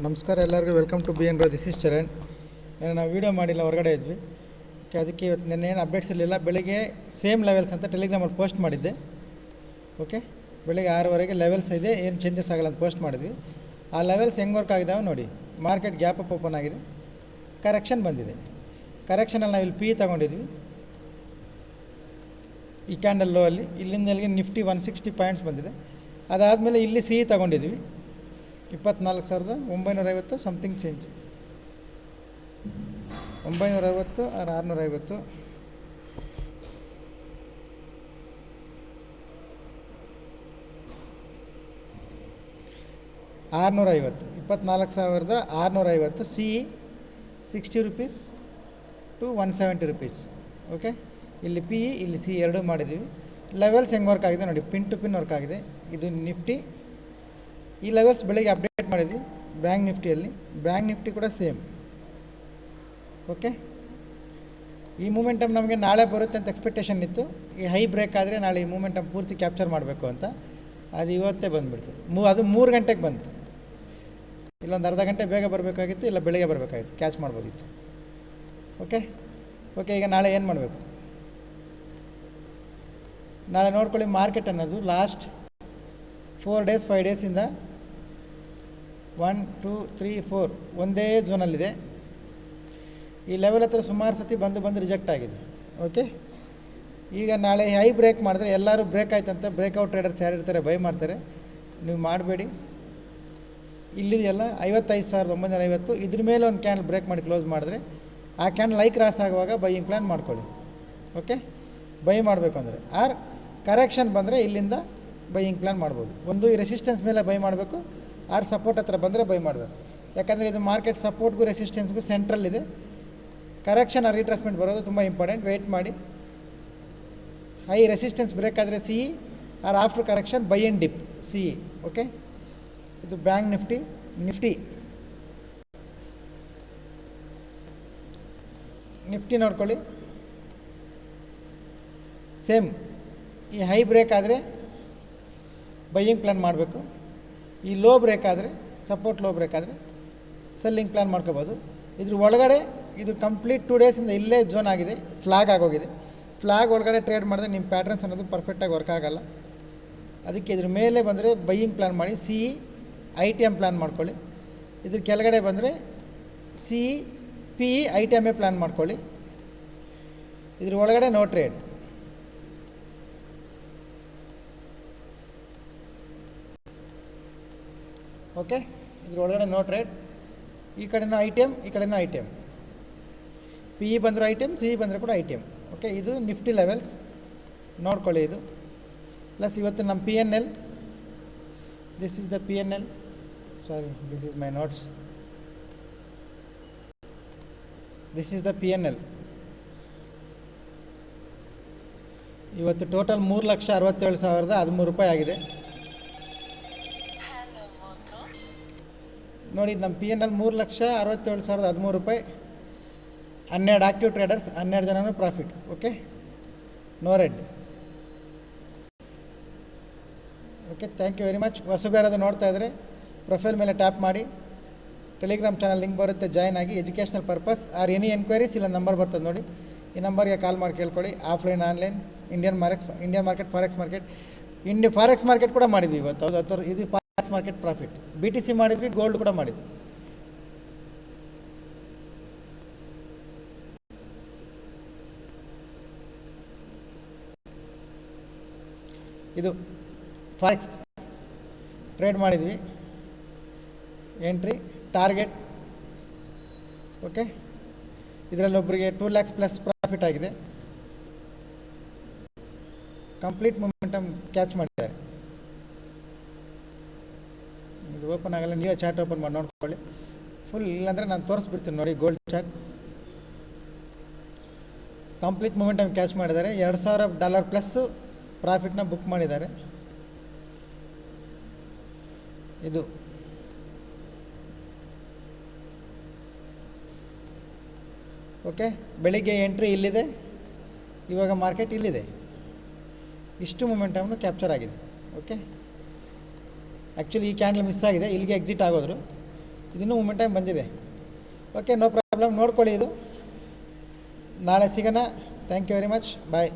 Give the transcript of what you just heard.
ನಮಸ್ಕಾರ ಎಲ್ಲರಿಗೂ welcome to B N ರೋ. This is Charan. ನಾವು ವೀಡಿಯೋ ಮಾಡಿಲ್ಲ, ಹೊರಗಡೆ ಇದ್ವಿ. ಅದಕ್ಕೆ ಇವತ್ತು ನೆನ್ನೇನು ಅಪ್ಡೇಟ್ಸ್ ಇರಲಿಲ್ಲ. ಬೆಳಗ್ಗೆ ಸೇಮ್ ಲೆವೆಲ್ಸ್ ಅಂತ ಟೆಲಿಗ್ರಾಮಲ್ಲಿ ಪೋಸ್ಟ್ ಮಾಡಿದ್ದೆ. ಓಕೆ, ಬೆಳಗ್ಗೆ 6:00 ಲೆವೆಲ್ಸ್ ಇದೆ, ಏನು ಚೇಂಜಸ್ ಆಗಲ್ಲ ಅಂತ ಪೋಸ್ಟ್ ಮಾಡಿದ್ವಿ. ಆ ಲೆವೆಲ್ಸ್ ಹೆಂಗೆ ವರ್ಕ್ ಆಗಿದ್ದಾವೆ ನೋಡಿ. ಮಾರ್ಕೆಟ್ ಗ್ಯಾಪ್ ಅಪ್ ಓಪನ್ ಆಗಿದೆ, ಕರೆಕ್ಷನ್ ಬಂದಿದೆ. ಕರೆಕ್ಷನಲ್ಲಿ ನಾವು ಇಲ್ಲಿ ಪಿ ತೊಗೊಂಡಿದ್ವಿ ಈ ಕ್ಯಾಂಡಲ್ ಲೋ ಅಲ್ಲಿ. ಇಲ್ಲಿಂದ ಎಲ್ಲಿಗೆ ನಿಫ್ಟಿ 160 ಪಾಯಿಂಟ್ಸ್ ಬಂದಿದೆ. ಅದಾದಮೇಲೆ ಇಲ್ಲಿ ಸಿ ತೊಗೊಂಡಿದ್ವಿ 24,950 something change, 960 or 650. $650, 24,650. C 60 rupees to 170 rupees. Okay, ಇಲ್ಲಿ ಪಿ ಇಲ್ಲಿ ಸಿ ಎರಡೂ ಮಾಡಿದ್ದೀವಿ. ಲೆವೆಲ್ಸ್ ಹೆಂಗೆ ವರ್ಕ್ ಆಗಿದೆ ನೋಡಿ, ಪಿನ್ ಟು ಪಿನ್ ವರ್ಕ್ ಆಗಿದೆ. ಇದು ನಿಫ್ಟಿ. ಈ ಲೆವೆಲ್ಸ್ ಬೆಳಗ್ಗೆ ಅಪ್ಡೇಟ್ ಮಾಡಿದ್ವಿ ಬ್ಯಾಂಕ್ ನಿಫ್ಟಿಯಲ್ಲಿ. ಬ್ಯಾಂಕ್ ನಿಫ್ಟಿ ಕೂಡ ಸೇಮ್. ಓಕೆ, ಈ ಮೂಮೆಂಟಮ್ ನಮಗೆ ನಾಳೆ ಬರುತ್ತೆ ಅಂತ ಎಕ್ಸ್ಪೆಕ್ಟೇಷನ್ ಇತ್ತು. ಈ ಹೈ ಬ್ರೇಕ್ ಆದರೆ ನಾಳೆ ಈ ಮೂಮೆಂಟಮ್ ಪೂರ್ತಿ ಕ್ಯಾಪ್ಚರ್ ಮಾಡಬೇಕು ಅಂತ. ಅದು ಇವತ್ತೇ ಬಂದುಬಿಡ್ತು. ಅದು 3 ಗಂಟೆಗೆ ಬಂತು. ಇಲ್ಲೊಂದು ಅರ್ಧ ಗಂಟೆ ಬೇಗ ಬರಬೇಕಾಗಿತ್ತು, ಇಲ್ಲ ಬೆಳಗ್ಗೆ ಬರಬೇಕಾಗಿತ್ತು, ಕ್ಯಾಚ್ ಮಾಡ್ಬೋದಿತ್ತು. ಓಕೆ ಓಕೆ ಈಗ ನಾಳೆ ಏನು ಮಾಡಬೇಕು? ನಾಳೆ ನೋಡ್ಕೊಳ್ಳಿ. ಮಾರ್ಕೆಟ್ ಅನ್ನೋದು ಲಾಸ್ಟ್ 4 ಡೇಸ್ 5 ಡೇಸಿಂದ 1 2 3 4 ಒಂದೇ ಝೋನಲ್ಲಿದೆ. ಈ ಲೆವೆಲ್ ಹತ್ರ ಸುಮಾರು ಸತಿ ಬಂದು ರಿಜೆಕ್ಟ್ ಆಗಿದೆ. ಓಕೆ, ಈಗ ನಾಳೆ ಹೈ ಬ್ರೇಕ್ ಮಾಡಿದ್ರೆ ಎಲ್ಲರೂ ಬ್ರೇಕ್ ಆಯ್ತಂತ ಬ್ರೇಕ್ಔಟ್ ಟ್ರೇಡರ್ಸ್ ಯಾರು ಇರ್ತಾರೆ ಬೈ ಮಾಡ್ತಾರೆ. ನೀವು ಮಾಡಬೇಡಿ. ಇಲ್ಲಿದೆಯಲ್ಲ 55,950, ಇದ್ರ ಮೇಲೆ ಒಂದು ಕ್ಯಾಂಡಲ್ ಬ್ರೇಕ್ ಮಾಡಿ ಕ್ಲೋಸ್ ಮಾಡಿದ್ರೆ ಆ ಕ್ಯಾಂಡಲ್ ಹೈ ಕ್ರಾಸ್ ಆಗುವಾಗ ಬೈಯಿಂಗ್ ಪ್ಲ್ಯಾನ್ ಮಾಡ್ಕೊಳ್ಳಿ. ಓಕೆ, ಬೈ ಮಾಡಬೇಕು ಅಂದರೆ ಆರ್ ಕರೆಕ್ಷನ್ ಬಂದರೆ ಇಲ್ಲಿಂದ ಬೈಯಿಂಗ್ ಪ್ಲ್ಯಾನ್ ಮಾಡ್ಬೋದು. ಒಂದು ಈ ರೆಸಿಸ್ಟೆನ್ಸ್ ಮೇಲೆ ಬೈ ಮಾಡಬೇಕು, ಆರ್ ಸಪೋರ್ಟ್ ಹತ್ರ ಬಂದರೆ ಬೈ ಮಾಡಬೇಕು. ಯಾಕಂದರೆ ಇದು ಮಾರ್ಕೆಟ್ ಸಪೋರ್ಟ್ಗೂ ರೆಸಿಸ್ಟೆನ್ಸ್ಗೂ ಸೆಂಟ್ರಲ್ ಇದೆ. ಕರೆಕ್ಷನ್ ಆರ್ ರಿಟ್ರೇಸ್ಮೆಂಟ್ ಬರೋದು ತುಂಬ ಇಂಪಾರ್ಟೆಂಟ್. ವೆಯ್ಟ್ ಮಾಡಿ. ಹೈ ರೆಸಿಸ್ಟೆನ್ಸ್ ಬ್ರೇಕ್ ಆದರೆ C E, or after correction buy and dip C E. Okay, ಇದು ಬ್ಯಾಂಕ್ ನಿಫ್ಟಿ ನೋಡ್ಕೊಳ್ಳಿ. ಸೇಮ್ ಈ ಹೈ ಬ್ರೇಕ್ ಆದರೆ ಬೈಯಿಂಗ್ ಪ್ಲ್ಯಾನ್ ಮಾಡಬೇಕು. ಈ ಲೋ ಬ್ರೇಕ್ ಆದರೆ ಸಪೋರ್ಟ್, ಲೋ ಬ್ರೇಕ್ ಆದರೆ ಸೆಲ್ಲಿಂಗ್ ಪ್ಲ್ಯಾನ್ ಮಾಡ್ಕೋಬೋದು. ಇದ್ರ ಒಳಗಡೆ ಇದು ಕಂಪ್ಲೀಟ್ 2 ಡೇಸಿಂದ ಇಲ್ಲೇ ಝೋನ್ ಆಗಿದೆ, ಫ್ಲಾಗ್ ಆಗೋಗಿದೆ. ಫ್ಲಾಗ್ ಒಳಗಡೆ ಟ್ರೇಡ್ ಮಾಡಿದ್ರೆ ನಿಮ್ಮ ಪ್ಯಾಟ್ರನ್ಸ್ ಅನ್ನೋದು ಪರ್ಫೆಕ್ಟಾಗಿ ವರ್ಕ್ ಆಗೋಲ್ಲ. ಅದಕ್ಕೆ ಇದ್ರ ಮೇಲೆ ಬಂದರೆ ಬೈಯಿಂಗ್ ಪ್ಲ್ಯಾನ್ ಮಾಡಿ. C E I T M plan ಮಾಡ್ಕೊಳ್ಳಿ. ಇದ್ರ ಕೆಳಗಡೆ ಬಂದರೆ C E P E I T ಎಮ್ಮೇ ಪ್ಲ್ಯಾನ್ ಮಾಡ್ಕೊಳ್ಳಿ. ಇದ್ರ ಒಳಗಡೆ ನೋ ಟ್ರೇಡ್. ಓಕೆ, ಇದ್ರ ಒಳಗಡೆ ನೋ ಟ್ರೇಡ್. ಈ ಕಡೆನೂ ಐ ಟಿ ಎಮ್, ಈ ಕಡೆನೂ I T M. P E ಬಂದರೆ I T M, C E ಬಂದರೆ ಕೂಡ ಐ ಟಿ ಎಮ್. ಓಕೆ, ಇದು ನಿಫ್ಟಿ ಲೆವೆಲ್ಸ್ ನೋಡ್ಕೊಳ್ಳಿ. ಇದು ಪ್ಲಸ್ ಇವತ್ತು ನಮ್ಮ P N L, this is the P N L. Sorry, this is my notes. This is the P N L. ಇವತ್ತು total 3,67,013 ರೂಪಾಯಿ ಆಗಿದೆ. ನೋಡಿ, ನಮ್ಮ ಪಿ ಎನ್ ಎಲ್ 3,67,013 ರೂಪಾಯಿ. 12 ಆ್ಯಕ್ಟಿವ್ ಟ್ರೇಡರ್ಸ್, 12 ಜನನೂ profit. Okay, no red. Okay, thank you very much. ಹೊಸಬೇರಾದ್ರು ನೋಡ್ತಾ ಇದ್ದರೆ ಪ್ರೊಫೈಲ್ ಮೇಲೆ ಟ್ಯಾಪ್ ಮಾಡಿ. ಟೆಲಿಗ್ರಾಮ್ ಚಾನಲ್ ಲಿಂಕ್ ಬರುತ್ತೆ, ಜಾಯ್ನ್ ಆಗಿ. Educational purpose or any enquiries ಇಲ್ಲ ನಂಬರ್ ಬರ್ತದೆ ನೋಡಿ, ಈ ನಂಬರ್ಗೆ ಕಾಲ್ ಮಾಡಿ ಕೇಳ್ಕೊಳ್ಳಿ. Offline, online, Indian market, forex market. Forex market ಕೂಡ ಮಾಡಿದ್ವಿ ಇವತ್ತು. ಇದು forex market profit. B T C ಮಾಡಿದ್ವಿ, ಗೋಲ್ಡ್ ಕೂಡ ಮಾಡಿದ್ವಿ. ಇದು ಫಾರೆಕ್ಸ್ ಟ್ರೇಡ್ ಮಾಡಿದ್ವಿ. Entry target. ಓಕೆ, ಇದರಲ್ಲಿ ಒಬ್ಬರಿಗೆ 2 lakhs ಪ್ಲಸ್ ಪ್ರಾಫಿಟ್ ಆಗಿದೆ. ಕಂಪ್ಲೀಟ್ ಮೊಮೆಂಟಮ್ ಕ್ಯಾಚ್ ಮಾಡಿದ್ದಾರೆ. ಇದು ಓಪನ್ ಆಗಲ್ಲ, ನೀವೇ ಚಾರ್ಟ್ ಓಪನ್ ಮಾಡಿ ನೋಡ್ಕೊಳ್ಳಿ ಫುಲ್. ಇಲ್ಲಾಂದರೆ ನಾನು ತೋರಿಸ್ಬಿಡ್ತೀನಿ ನೋಡಿ. Gold chart complete momentum catch ಮಾಡಿದ್ದಾರೆ. $2,000 ಪ್ಲಸ್ಸು ಪ್ರಾಫಿಟ್ನ ಬುಕ್ ಮಾಡಿದ್ದಾರೆ. ಇದು ಓಕೆ, ಬೆಳಿಗ್ಗೆ ಎಂಟ್ರಿ ಇಲ್ಲಿದೆ, ಇವಾಗ ಮಾರ್ಕೆಟ್ ಇಲ್ಲಿದೆ. ಇಷ್ಟು ಮೊಮೆಂಟಮ್ನು ಕ್ಯಾಪ್ಚರ್ ಆಗಿದೆ. ಓಕೆ, ಆ್ಯಕ್ಚುಲಿ ಈ ಕ್ಯಾಂಡಲ್ ಮಿಸ್ ಆಗಿದೆ, ಇಲ್ಲಿಗೆ ಎಕ್ಸಿಟ್ ಆಗೋದ್ರು. ಇದಿನ್ನೂ ಮೂಮೆಂಟ್ ಟೈಮ್ ಬಂದಿದೆ. Okay, no problem. ನೋಡ್ಕೊಳ್ಳಿ ಇದು. ನಾಳೆ ಸಿಗೋಣ. Thank you very much. Bye.